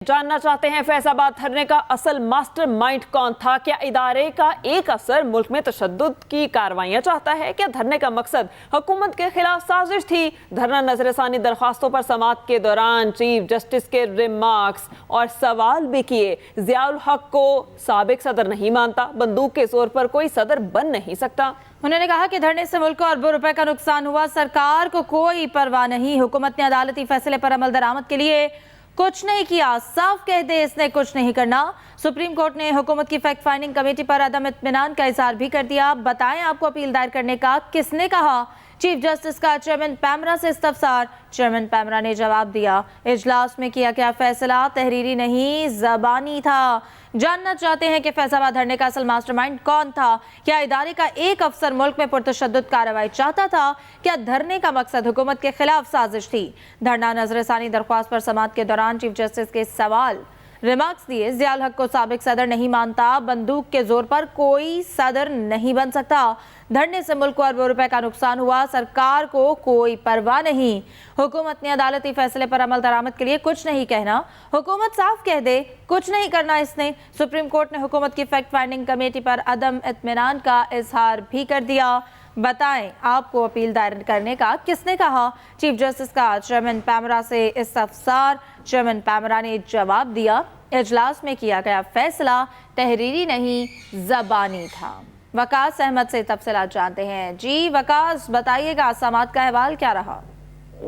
जानना चाहते हैं फैसलाबाद धरने का असल मास्टर माइंड कौन था। क्या इदारे का एक अफसर मुल्क में तशद्दुद की कार्रवाइयां चाहता है? क्या धरने का मकसद हुकूमत के खिलाफ साजिश थी? धरना नजरसानी दरख्वास्तों पर समाअत के दौरान चीफ जस्टिस के रिमार्क्स और सवाल भी किए। ज़ियाउल हक को साबिक सदर नहीं मानता, बंदूक के जोर पर कोई सदर बन नहीं सकता। उन्होंने कहा कि धरने से मुल्क को अरबों रुपए का नुकसान हुआ, सरकार को कोई परवाह नहीं। हुकूमत ने अदालती फैसले पर अमल दरामद के लिए कुछ नहीं किया, साफ कह दे इसने कुछ नहीं करना। सुप्रीम कोर्ट ने हुकूमत की फैक्ट फाइंडिंग कमेटी पर अदम इत्मीनान का इजहार भी कर दिया। बताएं आपको अपील दायर करने का किसने कहा? चीफ जस्टिस का चेयरमैन पैमरा से इस्तफसार। चेयरमैन पैमरा ने जवाब दिया, इजलास में किया गया फैसला तहरीरी नहीं ज़बानी था। जानना चाहते हैं कि फैसलाबाद धरने का असल मास्टरमाइंड कौन था? क्या इदारे का एक अफसर मुल्क में पुरतशद्दुद कार्रवाई चाहता था? क्या धरने का मकसद हुकूमत के खिलाफ साजिश थी? धरना नजरसानी दरख्वास्त पर समाअत के दौरान चीफ जस्टिस के सवाल रिमार्क्स दिए। ज़ियाउल हक को साबिक सदर नहीं मानता, बंदूक के जोर पर कोई सदर नहीं बन सकता। धरने से मुल्क को अरबों रुपए का नुकसान हुआ, सरकार को कोई परवाह नहीं। हुकूमत ने अदालती फैसले पर अमल दरामद के लिए कुछ नहीं कहना। हुकूमत साफ कह दे कुछ नहीं करना इसने। सुप्रीम कोर्ट ने हुकूमत की फैक्ट फाइंडिंग कमेटी पर अदम इत्मीनान का इजहार भी कर दिया। बताएं आपको अपील दायर करने का किसने कहा? चीफ जस्टिस का चेयरमैन पैमरा से इस्तफसार। चेयरमैन पैमरा ने जवाब दिया, इजलास में किया गया फैसला तहरीरी नहीं ज़बानी था। वकास अहमद से तफसीलात जानते हैं। जी वकास, बताइएगा समाअत का अहवाल क्या रहा?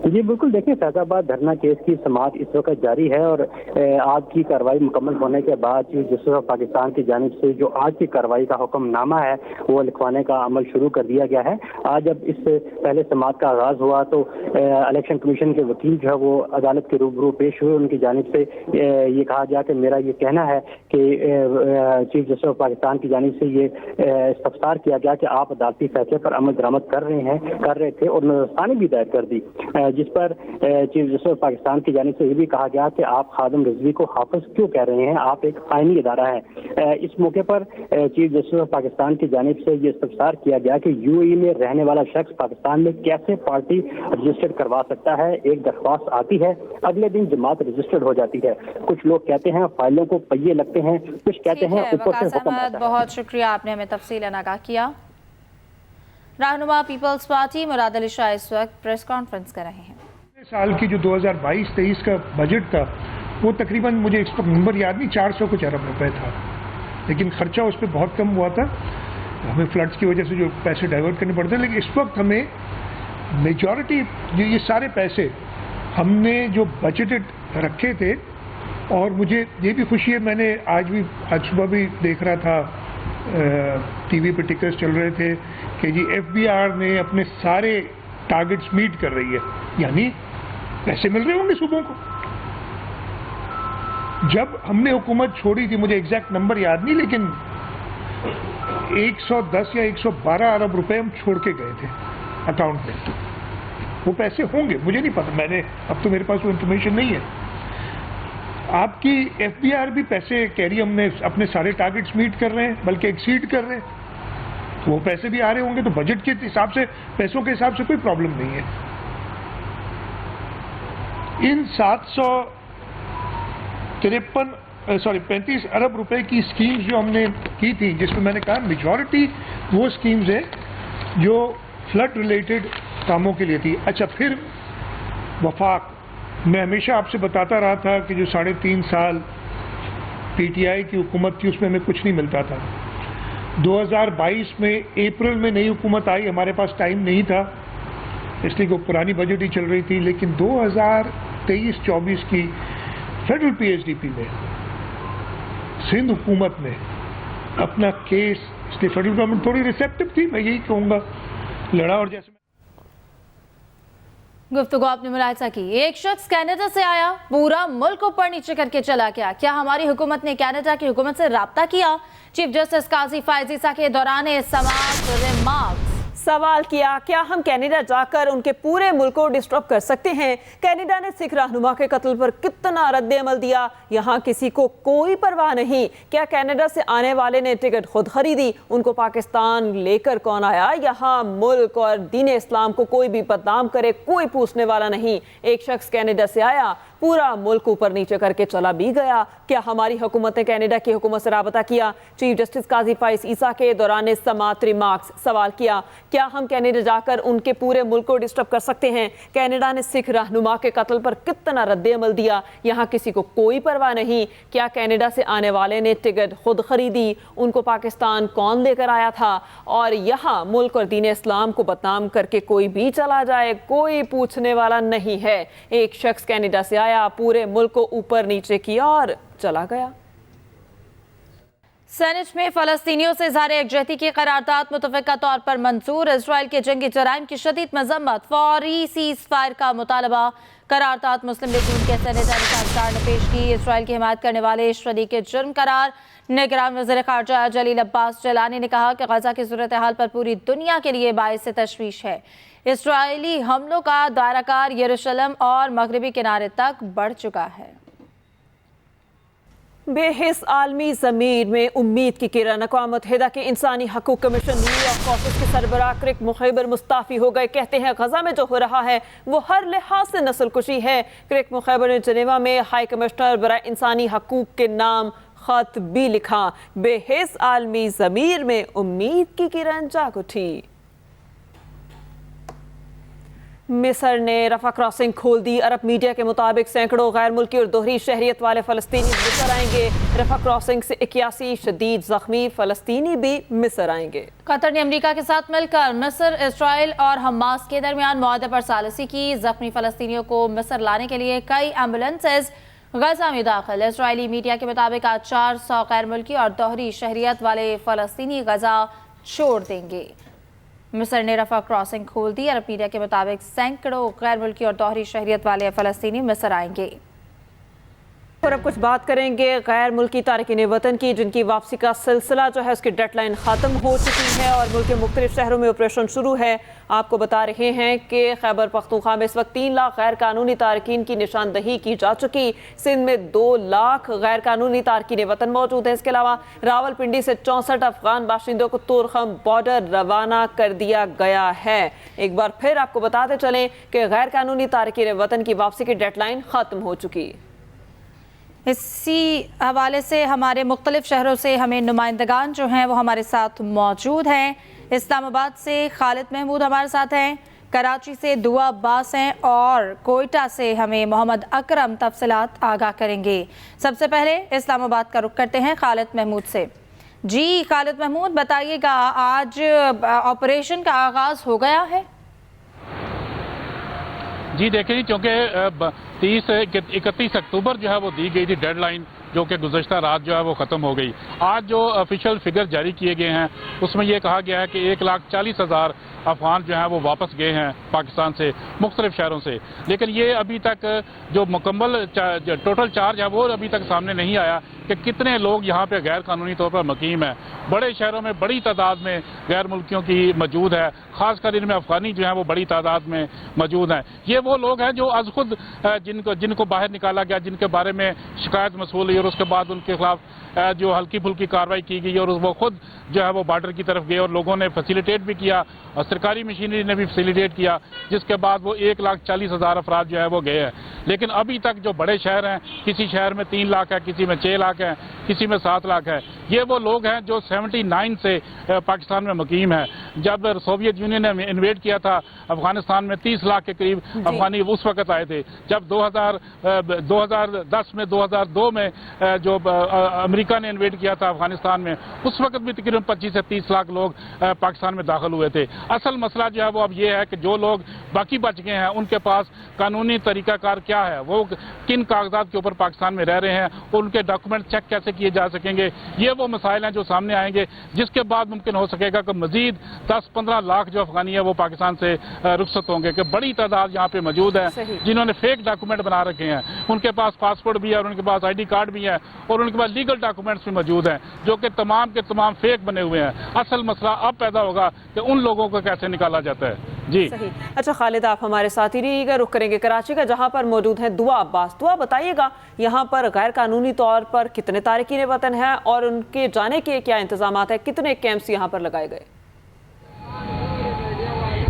जी बिल्कुल, देखिए फैसलाबाद धरना केस की समाअत इस वक्त जारी है और आज की कार्रवाई मुकम्मल होने के बाद चीफ जस्टिस ऑफ पाकिस्तान की जानिब से जो आज की कार्रवाई का हुक्मनामा है वो लिखवाने का अमल शुरू कर दिया गया है। आज जब इससे पहले समाअत का आगाज हुआ तो इलेक्शन कमीशन के वकील जो है वो अदालत के रूबरू पेश हुए। उनकी जानिब से ये कहा गया कि मेरा ये कहना है कि चीफ जस्टिस ऑफ पाकिस्तान की जानिब से ये इस्तफसार किया गया कि आप अदालती फैसले पर अमल दरामद कर रहे थे और नजरसानी भी दायर कर दी, जिस पर चीफ जस्टिस पाकिस्तान की जानिब से ये भी कहा गया कि आप खादिम रिजवी को हाफिज क्यों कह रहे हैं, आप एक आईनी इदारा है। इस मौके पर चीफ जस्टिस पाकिस्तान की जानिब से ये इस्तफसार किया गया कि यूएई में रहने वाला शख्स पाकिस्तान में कैसे पार्टी रजिस्टर्ड करवा सकता है। एक दरख्वास्त आती है, अगले दिन जमात रजिस्टर्ड हो जाती है। कुछ लोग कहते हैं फाइलों को पहिए लगते हैं, कुछ कहते हैं ऊपर से हुक्म आता है। बहुत शुक्रिया, आपने हमें तफसीलन आगाह किया। रहनुमा पीपल्स पार्टी मुराद अली शाह इस वक्त प्रेस कॉन्फ्रेंस कर रहे हैं। साल की जो 2022-23 का बजट था वो तकरीबन, मुझे इस पर नंबर याद नहीं, 400 कुछ अरब रुपए था, लेकिन खर्चा उस पर बहुत कम हुआ था। हमें फ्लड्स की वजह से जो पैसे डाइवर्ट करने पड़ते हैं, लेकिन इस वक्त हमें मेजॉरिटी ये सारे पैसे हमने जो बजटेड रखे थे। और मुझे ये भी खुशी है, मैंने आज सुबह भी देख रहा था, टीवी पे टिकर्स चल रहे थे कि जी एफबीआर ने अपने सारे टारगेट्स मीट कर रही है, यानी पैसे मिल रहे होंगे सूबों को। जब हमने हुकूमत छोड़ी थी, मुझे एग्जैक्ट नंबर याद नहीं, लेकिन 110 या 112 अरब रुपए हम छोड़ के गए थे अकाउंट में। वो पैसे होंगे, मुझे नहीं पता, अब तो मेरे पास वो इंफॉर्मेशन नहीं है। आपकी एफबीआर भी पैसे कह रही है हमने अपने सारे टारगेट्स मीट कर रहे हैं, बल्कि एक्सीड कर रहे हैं, तो वो पैसे भी आ रहे होंगे। तो बजट के हिसाब से, पैसों के हिसाब से कोई प्रॉब्लम नहीं है। इन 35 अरब रुपए की स्कीम्स जो हमने की थी, जिसमें मैंने कहा मेजॉरिटी वो स्कीम्स है जो फ्लड रिलेटेड कामों के लिए थी। अच्छा, फिर वफाक, मैं हमेशा आपसे बताता रहा था कि जो 3.5 साल पीटीआई की हुकूमत थी उसमें हमें कुछ नहीं मिलता था। 2022 में अप्रैल में नई हुकूमत आई, हमारे पास टाइम नहीं था इसलिए वो पुरानी बजट ही चल रही थी। लेकिन 2023-24 की फेडरल पीएचडीपी में सिंध हुकूमत ने अपना केस, इसलिए फेडरल गवर्नमेंट थोड़ी रिसेप्टिव थी, मैं यही कहूँगा, लड़ा। और जैसे गुफ्तगू आपने मुलाहिजा की, एक शख्स कनाडा से आया, पूरा मुल्क ऊपर नीचे करके चला गया। क्या हमारी हुकूमत ने कनाडा की हुकूमत से राब्ता किया? चीफ जस्टिस काजी फायज ईसा के दौरान समाअत रिमार्क्स सवाल किया, क्या हम कनाडा जाकर उनके पूरे मुल्क को डिस्टर्ब कर सकते हैं? कनाडा ने सिख रहनुमा के कत्ल पर कितना रद्द अमल दिया, यहाँ किसी को कोई परवाह नहीं। क्या कनाडा से आने वाले ने टिकट खुद खरीदी? उनको पाकिस्तान लेकर कौन आया? यहाँ मुल्क और दीन इस्लाम को कोई भी बदनाम करे, कोई पूछने वाला नहीं। एक शख्स कनाडा से आया, पूरा मुल्क ऊपर नीचे करके चला भी गया। क्या हमारी हुकूमत ने कनाडा की हुकूमत से राबता किया? चीफ जस्टिस काजी फाइज ईसा के दौरान समाअत रिमार्क्स सवाल किया, क्या हम कनाडा जाकर उनके पूरे मुल्क को डिस्टर्ब कर सकते हैं? कनाडा ने सिख रहनुमा के कत्ल पर कितना रद्द अमल दिया, यहाँ किसी को कोई परवाह नहीं। क्या कनाडा से आने वाले ने टिकट खुद खरीदी? उनको पाकिस्तान कौन लेकर आया था? और यहाँ मुल्क और दीन इस्लाम को बदनाम करके कोई भी चला जाए, कोई पूछने वाला नहीं है। एक शख्स कनाडा से आया, पूरे मुल्क को ऊपर नीचे किया और चला गया। सेनेट में फलस्तीनियों से इज़हार यकजहती की करारदाद मुतफ़िक़ा तौर पर मंजूर। इजराइल के जंगी जराइम की शदीद मजम्मत, फौरी सीज़ फायर का मुतालबा। करारदाद मुस्लिम लीग नून के सेनेटर साहबकार ने पेश की। इजराइल की हिमायत करने वाले शरीक जुर्म करार निगरान वज़ीर ख़ारजा जलील अब्बास जलानी ने कहा कि गजा की सूरत हाल पर पूरी दुनिया के लिए बाइस तशवीश है। इसराइली हमलों का दायराकार यरूशलेम और मगरबी किनारे तक बढ़ चुका है। बेहिस आलमी ज़मीर में उम्मीद की किरण। अक़वाम मुत्तहिदा के इंसानी हकूक़ कमीशन न्यूयॉर्क ऑफिस के सरबराह क्रिक मुखैबर मुस्ताफ़ी हो गए। कहते हैं गजा में जो हो रहा है वो हर लिहाज से नस्ल कुशी है। क्रिक मुखैबर ने जनेवा में हाई कमिश्नर बराए इंसानी हकूक़ के नाम खत भी लिखा। बेहिस आलमी ज़मीर में उम्मीद की किरण जाग उठी। मिस्र ने रफा क्रॉसिंग खोल दी। अरब मीडिया के मुताबिक सैकड़ों गैर मुल्की और दोहरी शहरियत वाले फ़लस्तीनी मिस्र आएंगे। रफा क्रॉसिंग से 81 शदीद जख्मी फ़लस्तीनी भी मिस्र आएंगे। कतर ने अमेरिका के साथ मिलकर मिस्र, इसराइल और हमास के दरमियान मुआहदे पर सालिसी की। जख्मी फ़लस्तीनियों को मिस्र लाने के लिए कई एम्बुलेंसेज गजा में दाखिल। इसराइली मीडिया के मुताबिक आज 400 गैर मुल्की और दोहरी शहरियत वाले फ़लस्तीनी गजा छोड़ देंगे। मिस्र ने रफा क्रॉसिंग खोल दी। अरब मीडिया के मुताबिक सैकड़ों गैर मुल्की और दोहरी शहरियत वाले फ़लस्तीनी मिस्र आएंगे। और अब कुछ बात करेंगे गैर मुल्की तारकीन वतन की, जिनकी वापसी का सिलसिला जो है उसकी डेडलाइन ख़त्म हो चुकी है और मुल्क के मुख्तलिफ शहरों में ऑपरेशन शुरू है। आपको बता रहे हैं कि खैबर पख्तूनख्वा में इस वक्त 3 लाख गैर कानूनी तारकीन की निशानदही की जा चुकी। सिंध में 2 लाख गैर कानूनी तारकीन वतन मौजूद हैं। इसके अलावा रावलपिंडी से 64 अफगान बाशिंदों को तुरखम बॉर्डर रवाना कर दिया गया है। एक बार फिर आपको बताते चलें कि गैर कानूनी तारकीन वतन की वापसी की डेडलाइन ख़त्म हो चुकी। इसी हवाले से हमारे मुख्तलिफ शहरों से हमें नुमाइंदगान जो हैं वो हमारे साथ मौजूद हैं। इस्लामाबाद से खालिद महमूद हमारे साथ हैं, कराची से दुआ अब्बास हैं और कोयटा से हमें मोहम्मद अकरम तफसीलात आगाह करेंगे। सबसे पहले इस्लामाबाद का रुख करते हैं खालिद महमूद से। जी खालिद महमूद, बताइएगा आज ऑपरेशन का आगाज़ हो गया है? जी देखिए, क्योंकि 31 अक्टूबर जो है वो दी गई थी डेडलाइन, जो कि गुज़श्ता रात जो है वो ख़त्म हो गई। आज जो ऑफिशियल फिगर जारी किए गए हैं उसमें यह कहा गया है कि 1,40,000 अफगान जो हैं वो वापस गए हैं पाकिस्तान से मुख्तलिफ शहरों से। लेकिन ये अभी तक जो मुकम्मल टोटल चार्ज है वो अभी तक सामने नहीं आया कि कितने लोग यहाँ पे गैर कानूनी तौर पर मुकीम है। बड़े शहरों में बड़ी तादाद में गैर मुल्कियों की मौजूद है, खासकर इनमें अफगानी जो है वो बड़ी तादाद में मौजूद हैं। ये वो लोग हैं जो आज खुद जिनको बाहर निकाला गया, जिनके बारे में शिकायत मसूल हुई और उसके बाद उनके खिलाफ जो हल्की फुल्की कार्रवाई की गई और वो खुद जो है वो बॉर्डर की तरफ गए और लोगों ने फैसिलिटेट भी किया और सरकारी मशीनरी ने भी फैसिलिटेट किया, जिसके बाद वो 1,40,000 अफराद जो है वो गए हैं। लेकिन अभी तक जो बड़े शहर हैं, किसी शहर में 3 लाख है, किसी में 6 लाख है, किसी में 7 लाख है। ये वो लोग हैं जो 79 से पाकिस्तान में मुकीम है। जब सोवियत यूनियन ने इन्वेड किया था अफगानिस्तान में 30 लाख के करीब अफगानी उस वक्त आए थे। जब 2010 में 2002 में जो अमेरिका ने इन्वेड किया था अफगानिस्तान में, उस वक्त भी तकरीबन 25 से 30 लाख लोग पाकिस्तान में दाखिल हुए थे। असल मसला जो है वो अब ये है कि जो लोग बाकी बच गए हैं उनके पास कानूनी तरीकाकार क्या है, वो किन कागजात के ऊपर पाकिस्तान में रह रहे हैं, उनके डॉक्यूमेंट चेक कैसे किए जा सकेंगे, ये वो मसाइल हैं जो सामने आएंगे, जिसके बाद मुमकिन हो सकेगा कि मजीद 10-15 लाख जो अफगानी है वो पाकिस्तान से रुखसत होंगे। कि बड़ी तादाद यहाँ पे मौजूद है जिन्होंने फेक डॉक्यूमेंट बना रखे हैं, उनके पास पासपोर्ट भी है और उनके पास ID कार्ड भी है और उनके पास लीगल डॉक्यूमेंट्स भी मौजूद हैं, जो कि तमाम के तमाम फेक बने हुए हैं। असल मसला अब पैदा होगा कि उन लोगों को कैसे निकाला जाता है। जी सही। अच्छा खालिद, आप हमारे साथ ही रहिएगा। रुख करेंगे कराची का, जहां पर मौजूद हैं दुआ अब्बास। दुआ, बताइएगा यहाँ पर गैर कानूनी तौर पर कितने तारकीन वतन हैं और उनके जाने के क्या इंतजाम है, कितने कैंप्स यहाँ पर लगाए गए?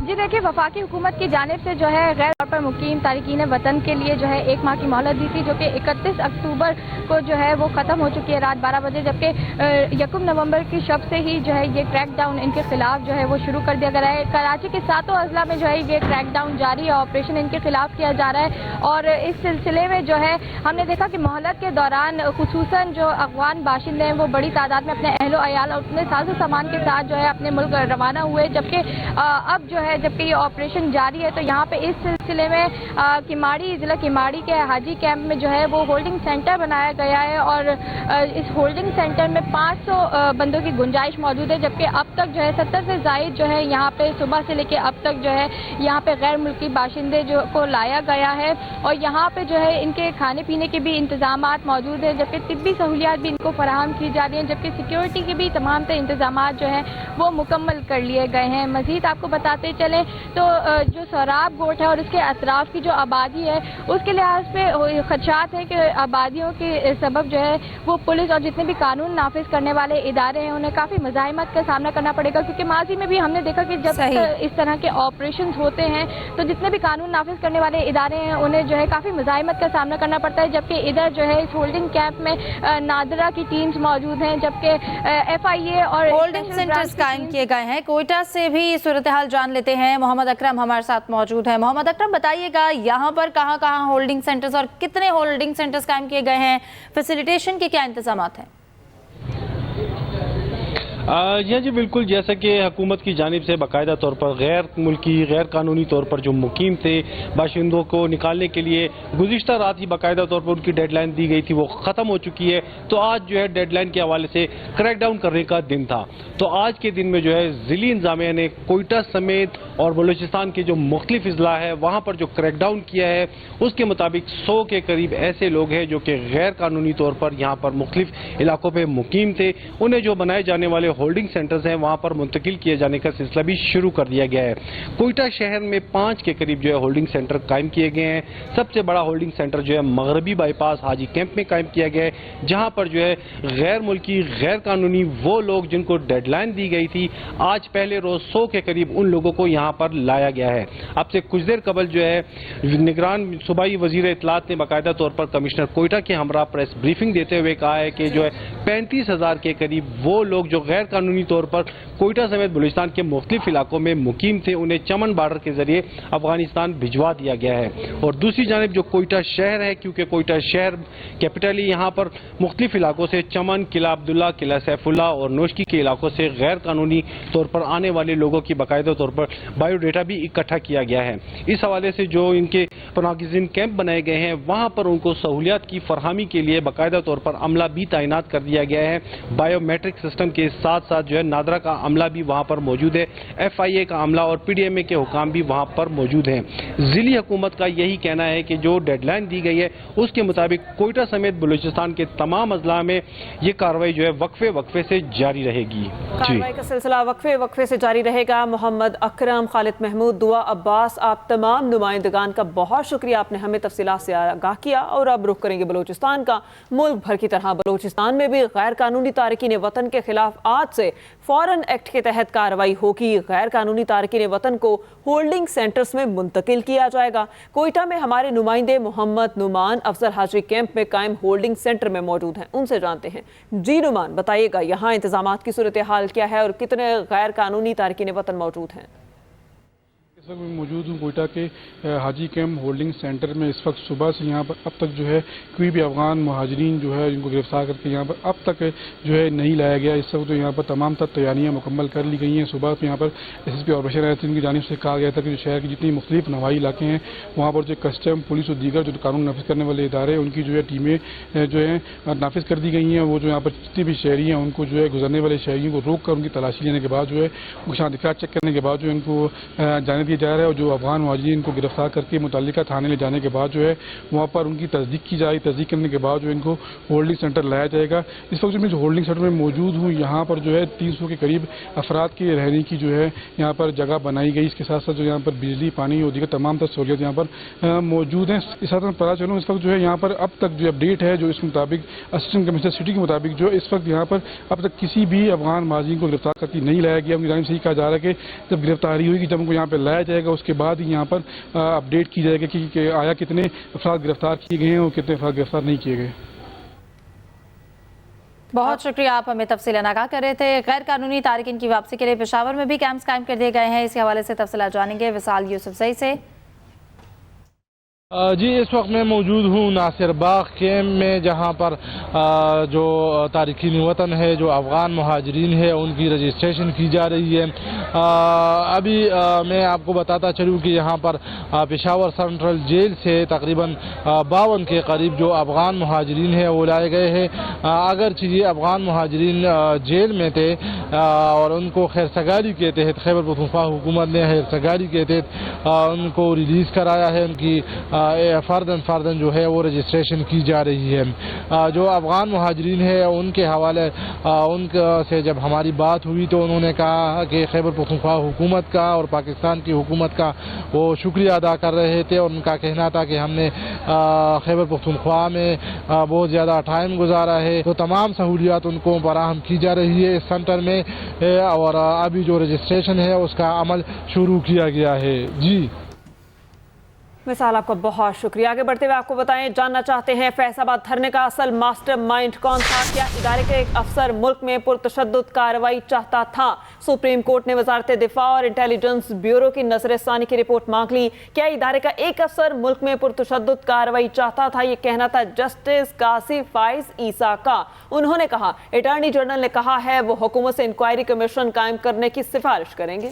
जी देखिए, वफाकी हुकूमत की जानिब से जो है गैर तौर पर मुकीम तारिकीन वतन के लिए जो है 1 माह की मोहलत दी थी, जो कि 31 अक्टूबर को जो है वो ख़त्म हो चुकी है रात 12 बजे, जबकि 1 नवंबर की शब से ही जो है ये क्रैकडाउन इनके खिलाफ जो है वो शुरू कर दिया गया है। कराची के 7 अजला में जो है ये क्रैकडाउन जारी है, ऑपरेशन इनके खिलाफ किया जा रहा है। और इस सिलसिले में जो है हमने देखा कि मोहलत के दौरान खुसूसन जो अफगान बाशिंदे हैं वो बड़ी तादाद में अपने अहलो अयाल और अपने साजो सामान के साथ जो है अपने मुल्क रवाना हुए, जबकि अब जो है जबकि ये ऑपरेशन जारी है तो यहाँ पे इस सिलसिले में किमाड़ी जिला किमाड़ी के हाजी कैंप में जो है वो होल्डिंग सेंटर बनाया गया है और इस होल्डिंग सेंटर में 500 बंदों की गुंजाइश मौजूद है, जबकि अब तक जो है 70 से ज़ायद जो है यहाँ पे सुबह से लेकर अब तक जो है यहाँ पे गैर मुल्की बाशिंदे जो को लाया गया है और यहाँ पे जो है इनके खाने पीने के भी इंतजामात मौजूद है, जबकि तिब्बी सहूलियात भी इनको फराहम की जा रही हैं, जबकि सिक्योरिटी के भी तमाम तरह इंतजामात जो है वो मुकम्मल कर लिए गए हैं। मजीद आपको बताते चले तो जो सौराब गोट है और उसके अतराफ की जो आबादी है उसके लिहाज पे खदशात है कि आबादियों के सबब जो है वो पुलिस और जितने भी कानून नाफिज करने वाले इदारे हैं उन्हें काफ़ी मज़ाहिमत का सामना करना पड़ेगा, क्योंकि माजी में भी हमने देखा कि जब इस तरह के ऑपरेशन होते हैं तो जितने भी कानून नाफिज करने वाले इदारे हैं उन्हें जो है काफ़ी मज़ाहिमत का सामना करना पड़ता है, जबकि इधर जो है इस होल्डिंग कैंप में नादरा की टीम्स मौजूद हैं, जबकि FIA और होल्डिंग सेंटर्स कायम किए गए हैं। कोयटा से भी सूरत हाल जान लेते हैं, मोहम्मद अकरम हमारे साथ मौजूद है। मोहम्मद अकरम, बताइएगा यहाँ पर कहाँ होल्डिंग सेंटर्स और कितने होल्डिंग सेंटर्स कायम किए गए हैं, फैसिलिटेशन के क्या इंतजामात हैं? जी बिल्कुल, जैसा कि हुकूमत की जानिब से बाकायदा तौर पर गैर मुल्की गैर कानूनी तौर पर जो मुकीम थे बाशिंदों को निकालने के लिए गुज़िश्ता रात ही बाकायदा तौर पर उनकी डेडलाइन दी गई थी, वो ख़त्म हो चुकी है। तो आज जो है डेडलाइन के हवाले से क्रैकडाउन करने का दिन था, तो आज के दिन में जो है ज़िली इंतज़ामिया ने कोयटा समेत और बलूचिस्तान के जो मुख्तलिफ अजला है वहाँ पर जो क्रैकडाउन किया है उसके मुताबिक 100 के करीब ऐसे लोग हैं जो कि गैर कानूनी तौर पर यहाँ पर मुख्तलिफ इलाकों पर मुकीम थे, उन्हें जो बनाए जाने वाले होल्डिंग सेंटर्स हैं वहां पर मुंतकिल किए जाने का सिलसिला भी शुरू कर दिया गया है। कोयटा शहर में 5 के करीब जो है होल्डिंग सेंटर कायम किए गए हैं। सबसे बड़ा होल्डिंग सेंटर जो है मगरबी बाईपास हाजी कैंप में कायम किया गया है, जहां पर जो है गैर मुल्की गैर कानूनी वो लोग जिनको डेडलाइन दी गई थी आज पहले रोज 100 के करीब उन लोगों को यहां पर लाया गया है। अब से कुछ देर कबल जो है निगरान सूबाई वजीर इत्तलात ने बाकायदा तौर पर कमिश्नर कोयटा के हमरा प्रेस ब्रीफिंग देते हुए कहा है कि जो है 35,000 के करीब वो लोग जो गैर कानूनी तौर पर कोयटा समेत बलूचिस्तान के मुख्तलिफ इलाकों में मुकीम थे उन्हें चमन बॉर्डर के जरिए अफगानिस्तान भिजवा दिया गया है। और दूसरी जानिब जो कोयटा शहर है, क्योंकि कोयटा शहर कैपिटल ही, यहाँ पर मुख्तलिफ इलाकों से चमन, किला अब्दुल्ला, किला सैफुल्ला और नोशकी के इलाकों से गैर कानूनी तौर पर आने वाले लोगों की बाकायदा तौर पर बायोडेटा भी इकट्ठा किया गया है। इस हवाले से जो इनके पनागिज़िन कैंप बनाए गए हैं वहाँ पर उनको सहूलियात की फरहमी के लिए बाकायदा तौर पर अमला भी तैनात कर दिया गया है। बायोमेट्रिक सिस्टम के साथ साथ जो है नादरा का अमला भी वहाँ पर मौजूद है, FIA का अमला और PDMA के हुकाम भी वहाँ पर मौजूद हैं। ज़िली हुकूमत का यही कहना है कि जो डेडलाइन दी गई है उसके मुताबिक कोयटा समेत बलूचिस्तान के तमाम अजला में ये कार्रवाई जो है वक्फे से जारी रहेगी। कार्रवाई का सिलसिला वक्फे से जारी रहेगा। मोहम्मद अकरम, खालिद महमूद, दुआ अब्बास, आप तमाम नुमाइंदगान का बहुत शुक्रिया, आपने हमें तफसीलात से आगाह किया। और अब रुख करेंगे बलूचिस्तान का। मुल्क भर की तरह बलूचिस्तान में भी गैर कानूनी तारकीन वतन के खिलाफ आज से फॉरेन एक्ट के तहत कार्रवाई होगी। गैर कानूनी तारकीन वतन को होल्डिंग सेंटर्स में मुंतकिल किया जाएगा। कोयटा में हमारे नुमाइंदे मोहम्मद नुमान अफजल हाजी कैंप में कायम होल्डिंग सेंटर में मौजूद हैं, उनसे जानते हैं। जी नुमान, बताइएगा यहाँ इंतजामात की सूरत हाल क्या है और कितने गैर कानूनी तारकीन वतन मौजूद हैं? इस वक्त मैं मौजूद हूँ कोयटा के हाजी कैंप होल्डिंग सेंटर में। इस वक्त सुबह से यहाँ पर अब तक जो है कोई भी अफगान मुहाजिरीन जो है इनको गिरफ्तार करके यहाँ पर अब तक जो है नहीं लाया गया। इस वक्त तो यहाँ पर तमाम तर तैयारियाँ मुकम्मल कर ली गई हैं। सुबह तो यहाँ पर SSP ऑपरेशन आए थे, उनकी जानिब से कहा गया था कि जो शहर की जितनी मुख्तलिफ नवाही इलाके हैं वहाँ पर जो कस्टम, पुलिस और दीगर जो कानून नाफिज करने वाले इदारे उनकी जो है टीमें जो है नाफिज कर दी गई हैं। वो जो यहाँ पर जितनी भी शहरी हैं उनको जो है गुजरने वाले शहरियों को रोक कर उनकी तलाशी लेने के बाद जो है उनको शान दिखा चेक करने के बाद जो उनको जाने کیا جا رہا ہے اور جو افغان مہاجرین کو گرفتار کر کے متعلقہ تھانے لے جانے کے بعد جو ہے وہاں پر ان کی تصدیق کی جائے. تصدیق کرنے کے بعد جو ان کو ہولڈنگ سینٹر لایا جائے گا. اس وقت جو میں ہولڈنگ سینٹر میں موجود ہوں, یہاں پر جو ہے 300 کے قریب افراد کے رہنے کی جو ہے یہاں پر جگہ بنائی گئی. اس کے ساتھ ساتھ جو یہاں پر بجلی, پانی اور دیگر تمام تر سہولیات یہاں پر موجود ہیں. اس ساتھ میں پتہ چلوں اس وقت جو ہے یہاں پر اب تک جو اپڈیٹ ہے جو اس مطابق اسسٹنٹ کمشنر سٹی کے مطابق جو اس وقت یہاں پر اب تک کسی بھی افغان مہاجرین کو گرفتار کر کے نہیں لایا گیا. ان کی جانب سے یہ کہا جا رہا ہے کہ جب گرفتاری ہوئی جب ان کو یہاں پہ لایا جائے گا اس کے بعد ہی یہاں پر اپڈیٹ کی جائے گا کہ آیا کتنے افراد گرفتار کیے گئے ہیں اور کتنے افراد گرفتار نہیں کیے گئے. بہت شکریہ, آپ ہمیں تفصیل آگاہ کر رہے تھے. غیر قانونی تارکین کی واپسی کے لیے پشاور میں بھی کیمپس قائم کر دیے گئے ہیں. اس حوالے سے تفصیلات جانیں گے وصال یوسفزئی سے. جی, اس وقت میں موجود ہوں ناصر باغ کیمپ میں, جہاں پر جو تارکین وطن ہے, جو افغان مہاجرین ہے, ان کی رجسٹریشن کی جا رہی ہے. ابھی میں آپ کو بتاتا چلوں کہ یہاں پر پشاور سینٹرل جیل سے تقریباً 52 کے قریب جو افغان مہاجرین ہیں وہ لائے گئے ہیں. اگرچہ یہ افغان مہاجرین جیل میں تھے اور ان کو خیر سگالی کے تحت خیبر پختونخوا حکومت نے خیر سگالی کے تحت ان کو ریلیز کرایا ہے. ان کی فردن جو ہے وہ رجسٹریشن کی جا رہی ہے. جو افغان مہاجرین ہیں ان کے حوالے ان سے جب ہماری بات ہوئی تو انہوں نے کہا کہ خیبر پختونخوا حکومت کا اور پاکستان کی حکومت کا وہ شکریہ ادا کر رہے تھے. اور ان کا کہنا تھا کہ ہم نے خیبر پختونخوا میں بہت زیادہ ٹائم گزارا ہے, تو تمام سہولیات ان کو فراہم کی جا رہی ہے اس سینٹر میں, اور ابھی جو رجسٹریشن ہے اس کا عمل شروع کیا گیا ہے. جی وصال, آپ کا بہت شکریہ. آگے بڑھتے ہوئے آپ کو بتائیں, جاننا چاہتے ہیں فیض آباد دھرنے کا اصل ماسٹر مائنڈ کون تھا؟ کیا ادارے کا ایک افسر ملک میں پرتشدد کارروائی چاہتا تھا؟ سپریم کورٹ نے وزارت دفاع اور انٹیلیجنس بیورو کی نظر ثانی کی رپورٹ مانگ لی. کیا ادارے کا ایک افسر ملک میں پرتشدد کارروائی چاہتا تھا؟ یہ کہنا تھا جسٹس قاضی فائز عیسیٰ کا. انہوں نے کہا اٹارنی جنرل نے کہا ہے وہ حکومت سے انکوائری کمیشن قائم کرنے کی سفارش کریں گے.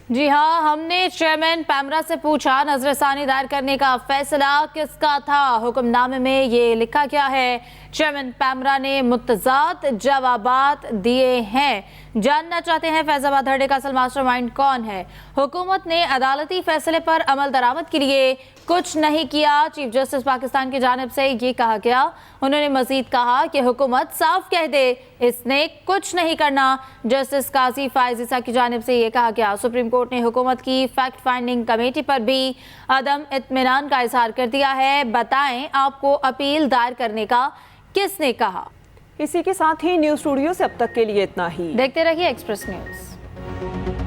جی ہاں, ہم نے چیئرمین پیمرا سے پوچھا نظر ثانی دائر کرنے کا فیصلہ کس کا تھا, حکم نامے میں یہ لکھا کیا ہے. چیئرمین پیمرا نے متضاد جوابات دیے ہیں. جاننا چاہتے ہیں فیض آباد دھرنے کا اصل ماسٹر مائنڈ کون ہے. حکومت نے عدالتی فیصلے پر عمل درآمد کے لیے کچھ نہیں کیا. چیف جسٹس پاکستان کی جانب سے یہ کہا گیا. انہوں نے مزید کہا کہ حکومت صاف کہہ دے اس نے کچھ نہیں کرنا. جسٹس قاضی فائز عیسیٰ کی جانب سے یہ کہا گیا. سپریم کورٹ نے حکومت کی فیکٹ فائنڈنگ کمیٹی پر بھی عدم اطمینان کا اظہار کر دیا ہے. بتائیں آپ کو اپیل دائر کرنے کا کس نے کہا؟ اسی کے ساتھ ہی نیوز اسٹوڈیو سے اب تک کے لیے اتنا ہی. دیکھتے رہیے ایکسپریس نیوز.